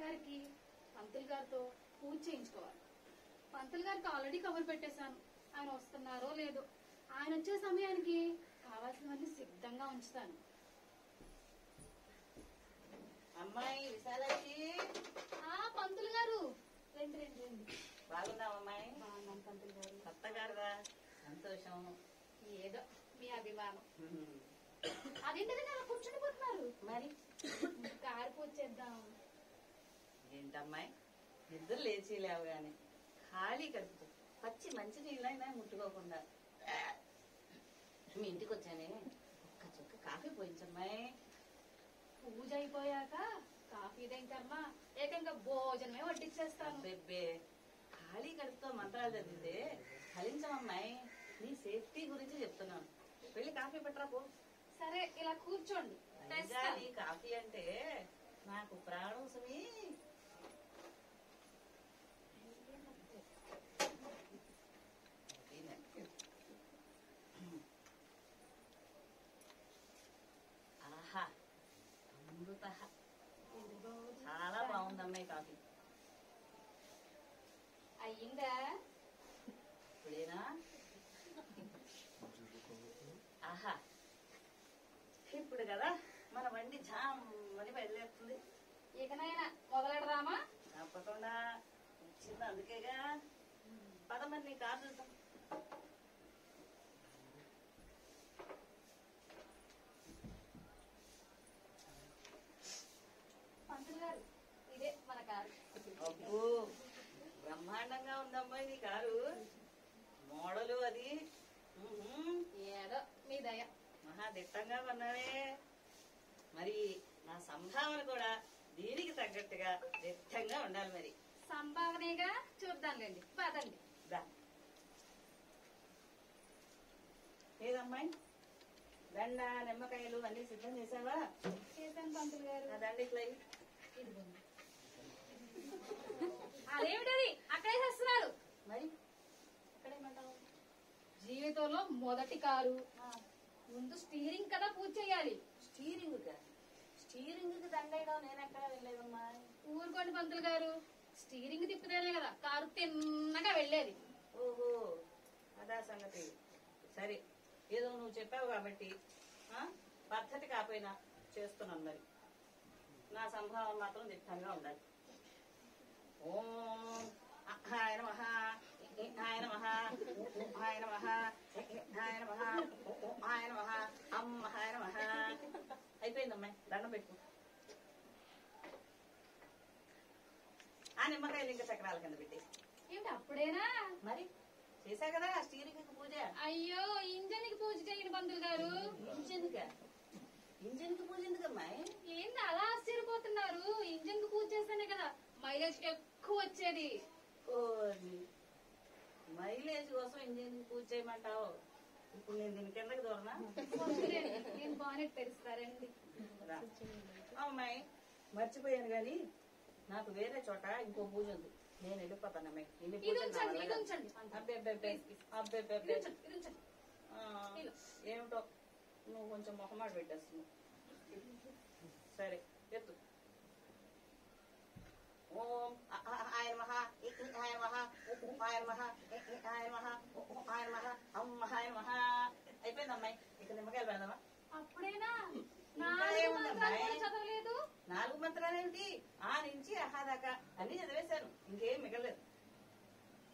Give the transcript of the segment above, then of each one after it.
గారికి పంతులు గారితో పూజ చేయించుకోవాలి. పంతులు గారికి ఆల్రెడీ కబురు పెట్టేశాను, ఆయన వస్తున్నారో లేదో. ఆయన వచ్చే సమయానికి కావాల్సినవన్నీ సిద్ధంగా ఉంచుతాను. అమ్మాయి విశాలాక్షి, పంతులు గారు రండి రండి రండి. బాగున్నావు అమ్మాయి? బాగున్నాను పంతులు గారు. కొత్త గారుగా, సంతోషం. ఏదో మీ అభిమానం. అదేంటది అలా కూర్చుని పోతున్నారు? మరి కారు పూజ చేద్దాం. ఏంటమ్మాయి నిద్ర లేచి లేవగానే ఖాళీ కడుపుతూ పచ్చి మంచి నీళ్ళైనా ముట్టుకోకుండా మీ ఇంటికి వచ్చానే, ఒక్క చుక్క కాఫీ పోయించమ్మాయి. పూజ అయిపోయాక కాఫీదేం కర్మ, ఏకంగా భోజనమే వడ్డిచ్చేస్తాను. బెబ్బే, ఖాళీ కడుపుతో మంత్రాలు చదివితే ఫలించమమ్మాయి. నీ సేఫ్టీ గురించి చెప్తున్నాను. వెళ్ళి కాఫీ పెట్టరా పో. సరే ఇలా కూర్చోండి. నీ కాఫీ అంటే నాకు ప్రాణం సుమి. ఆహా, అమృత. చాలా బాగుందమ్మాయి కాఫీ. అయ్యిందా? ఇప్పుడేనా? ఆహా, ఇప్పుడు కదా మన బండి జామని బయలుదేరుతుంది. ఇకనైనా మొదలెడదామా? తప్పకుండా వచ్చింది, అందుకేగా. పదమని నీ కారు చూద్దాం. పంతులు గారు, ఇదే మన కారు. అబ్బో, బ్రహ్మాండంగా ఉందమ్మాయి నీ కారు. మోడలు అది ఏదో మీ దయ. మహా దిట్టంగా కొన్నావే. మరి నా సంభావన కూడా దీనికి తగ్గట్టుగా దిట్టంగా ఉండాలి. మరి సంభావనేగా, చూద్దాంలేండి. పదండి. ఏదమ్మాయి, దండ నిమ్మకాయలు అన్ని సిద్ధం చేసావా? చేశాను పంతులు గారు. నా దండ ఇట్లా అదేమిటది అక్కడే చేస్తున్నారు? మరి ఇక్కడేమంటావు? జీవితంలో మొదటి కారు, ముందు స్టీరింగ్ కదా పూజ చేయాలి. స్టీరింగ్ కి దండేయడం నేను ఎక్కడ వెళ్ళలేదమ్మా. ఊరుకోండి పంతులు గారు, స్టీరింగ్ తిప్పితేనే కదా కారు తిన్నగా వెళ్లేది. ఓహో, అదా సంగతి. సరే, ఏదో నువ్వు చెప్పావు కాబట్టి పద్ధతి కాకపోయినా చేస్తున్నాను. మరి నా సంభావన మాత్రం దిట్టంగా ఉండాలి. ఓం అహాయ నమః, ఇహాయ నమః, ఊహాయ నమః, ఇహాయ నమః, ఊహాయ నమః, అమ్మహాయ నమః. అయిపోయిందమ్మాయి, దండం పెట్టు. ఆ నిమ్మకాయలు ఇంకా చక్రాల కింద పెట్టి. ఏమిటి అప్పుడేనా? మరి చేశా కదా స్టీరింగ్ కి పూజ. అయ్యో, ఇంజన్ కి పూజ చేయండి పంతులు గారు. ఇంజన్ కి పూజ ఎందుకమ్మాయి? ఏంది అలా ఆశ్చర్యపోతున్నారు? ఇంజన్ కి పూజ చేస్తేనే కదా మైలేజ్ ఎక్కువ వచ్చేది. మైలేజ్ కోసం ఇంజన్ కి పూజ చేయమంటావు? ఇప్పుడు నేను దీని కిందకి దూరనా? నేను బానెట్ తెరుస్తారండి. అమ్మాయి మర్చిపోయాను గాని నాకు వేరే చోట ఇంకో పూజ ఉంది, నేను వెళ్ళిపోతాను అమ్మాయి. ఏమిటో నువ్వు కొంచెం మొహమాట పెట్టేస్తున్నావు. సరే ఎత్తు. ఓం అహాయ నమః, ఇహాయ నమః, ఊహాయ నమః, ఇహాయ నమః, ఊహాయ నమః, అమ్మహాయ నమః. అయిపోయింది అమ్మాయి, ఇక నిమ్మకాయలు పెడదామా? అప్పుడేనా? చదవలేదు. 4 మంత్రాలు ఏమిటి? ఆ నుంచి అహా దాకా అన్ని చదివేశాను, ఇంకేం మిగలేదు.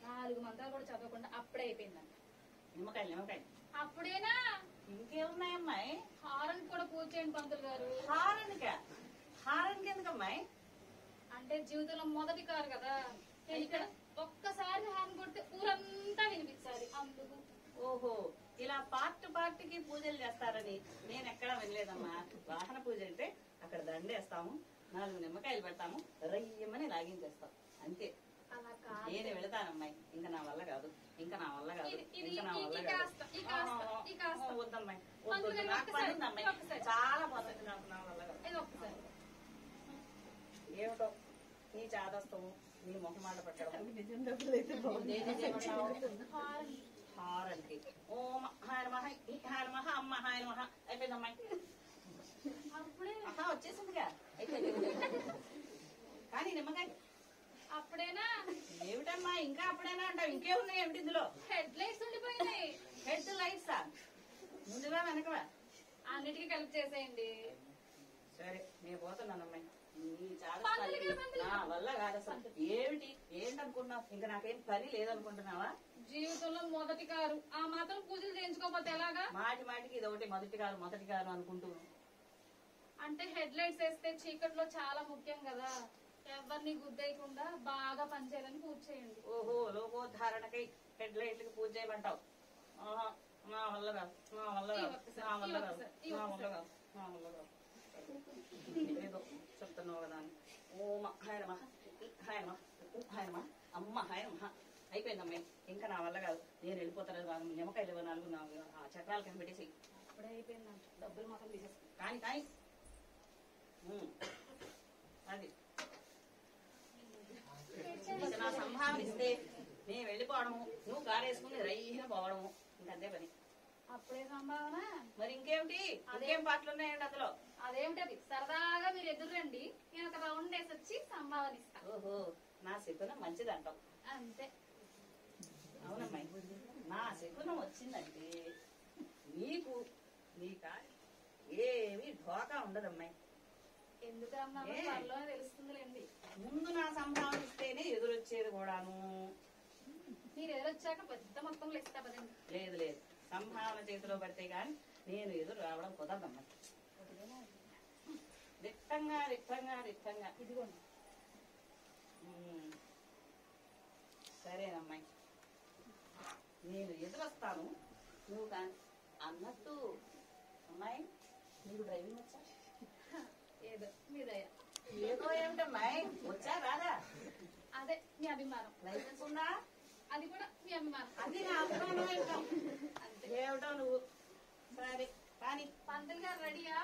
4 మంత్రాలు కూడా చదవకుండా అప్పుడే అయిపోయిందంట. నిమ్మకాయలు అప్పుడేనా? ఇంకేమున్నాయమ్మాయి? హారన్ కూడా పూజ చేయండి పంతులు గారు. హారన్కి ఎందుకమ్మాయి? అంటే జీవితంలో మొదటి కారు కదా, ఇక్కడ ఒక్కసారి హారన్ కొడితే ఊరంతా వినిపించాలి, అందుకు. ఓహో, ఇలా పార్ట్ కి పూజలు చేస్తారని నేను ఎక్కడా వినలేదమ్మా. వాహన పూజ అంటే అక్కడ దండేస్తాము, 4 నిమ్మకాయలు పెడతాము, రయ్యమని లాగించేస్తాం, అంతే. నేనే వెళతానమ్మాయి, ఇంకా నా వల్ల కాదు, ఇంకా నా వల్ల కాదు, ఇంకా నా వల్ల కాదు. వద్దమ్మాయి, వద్దు, నాకు పని ఉందమ్మాయి, చాలా బాగుంది, నాకు నా వల్ల కాదు. ఏమిటో నీ చాదస్తము, నీ మొహమాట పట్టడం. హారన్కి ఓం అహాయ నమః, ఇహాయ నమః, అమ్మహాయ నమః. అయిపోయిందమ్మాయి, వచ్చేసిందిగా. అయిపోయింది. కానీ నిమ్మకాయ అప్పుడేనా ఏమిటమ్మా ఇంకా అప్పుడైనా అంటావు ఇంకేమున్నాయి ఏమిటి ఇందులో హెడ్ లైట్స్ ఉండిపోయినాయి. హెడ్ లైట్సా ముందుగా వెనకవా అన్నిటికీ కలిపి చేసేయండి. సరే నేను పోతున్నానమ్మాయి నీ పంతులు గారు, చాలా పంతులు నా వల్ల కాదు అసలు ఏంటనుకున్నావు ఇంకా నాకేం పని లేదనుకుంటున్నావా జీవితంలో మొదటి కారు ఆ మాత్రం పూజలు చేయించుకోకపోతే ఎలాగా? మాటికి ఇది ఒకటి మొదటి కారు అనుకుంటూ అంటే హెడ్ లైట్స్ వేస్తే చీకట్లో చాలా ముఖ్యం కదా, ఎవరిని గుద్దేయకుండా బాగా పనిచేయాలని పూజ చేయండి. ఓహో లోకోద్ధారణకై హెడ్ లైట్లకి పూజ చేయమంటావు ఆహా, నా వల్ల కాదు నా వల్ల కాదు నా వల్ల కాదు నా వల్ల కాదు నా వల్ల కాదు ఏదో చెప్తున్నావు కదా అని ఓమ హాయనమా హాయనమా హాయనమా అమ్మ హాయనమా అయిపోయిందమ్మాయి ఇంకా నా వల్ల కాదు నేను వెళ్ళిపోతాను నిమ్మకాయలు ఇవ్వ నాలుగు ఆ చక్రాల కింద పెట్టేసి అప్పుడే అయిపోయిందంట, డబ్బులు మాత్రం తీసేస్తాను. కానీ అది ఇంకా నా సంభావన ఇస్తే నేను వెళ్ళిపోవడము నువ్వు కారు వేసుకుని రైన పోవడము ఇంకంతే పని. అప్పుడే సంభావన మరి ఇంకేమిటి ఇంకేం పాటలు ఉన్నాయండి అందులో? అదేమిటది, సరదాగా మీరు ఎదురు రండి, నేను ఒక రౌండ్ వేసి వచ్చి సంభావన ఇస్తా. ఓహో నా శకునం మంచిది అంటావు. అంతే. అవునమ్మాయి నా శకునం వచ్చిందంటే నీకు నీ కారు ఏమి ఢోకా ఉండదమ్మాయి. ఎందుకన్నా ఏ? త్వరలోనే తెలుస్తుందిలేండి. ముందు నా సంభావన ఇస్తేనే ఎదురొచ్చేది కూడాను. మీరు ఎదురొచ్చాక పెద్ద మొత్తంలో ఇస్తా పదండి. లేదు సంభావన చేతిలో పడితే గాని నేను ఎదురు రావడం కుదరదమ్మా. దిట్టంగా ఇదిగోండి. సరేనమ్మాయి నేను ఎదురొస్తాను నువ్వు కానీ అన్నట్టు అమ్మాయి నీకు డ్రైవింగ్ వచ్చా? ఏదో మీదయ్యా. ఏదో ఏమిటమ్మాయి వచ్చా రాదా? అదే మీ అభిమానం. లైసెన్స్ ఉందా? అది కూడా మీ అభిమానం. అది నా అభిమానం ఏమిటో నువ్వు. సరే కానీ పంతులు గారు రెడీయా?